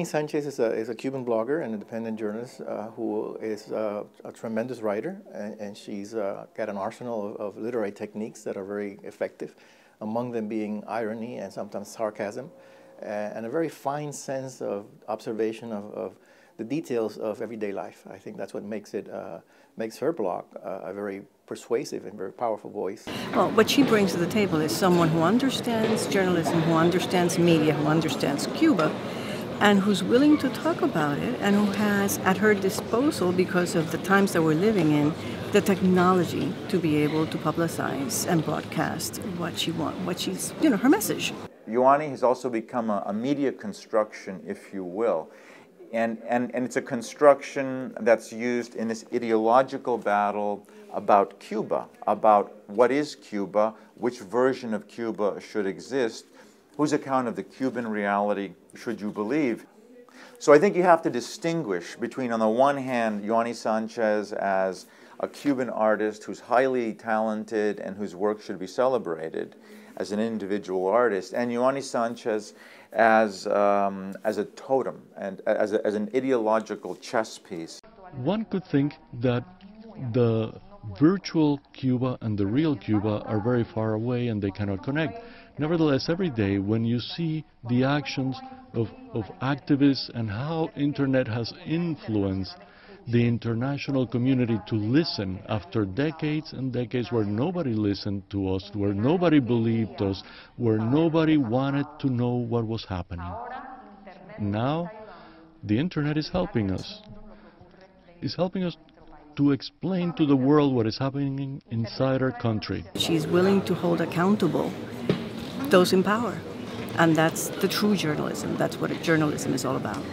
Sanchez is a Cuban blogger and independent journalist who is a tremendous writer, and she's got an arsenal of literary techniques that are very effective, among them being irony and sometimes sarcasm, and a very fine sense of observation of the details of everyday life. I think that's what makes her blog a very persuasive and very powerful voice. Well, what she brings to the table is someone who understands journalism, who understands media, who understands Cuba, and who's willing to talk about it, and who has at her disposal, because of the times that we're living in, the technology to be able to publicize and broadcast what she's, her message. Yoani has also become a media construction, if you will. And it's a construction that's used in this ideological battle about Cuba, about what is Cuba, which version of Cuba should exist, whose account of the Cuban reality should you believe. So I think you have to distinguish between, on the one hand, Yoani Sanchez as a Cuban artist who's highly talented and whose work should be celebrated as an individual artist, and Yoani Sanchez as a totem and as an ideological chess piece. One could think that the virtual Cuba and the real Cuba are very far away and they cannot connect. Nevertheless, every day when you see the actions of activists and how internet has influenced the international community to listen after decades and decades where nobody listened to us, where nobody believed us, where nobody wanted to know what was happening. Now, the internet is helping us. It's helping us to explain to the world what is happening inside our country. She's willing to hold accountable those in power, and that's the true journalism. That's what journalism is all about.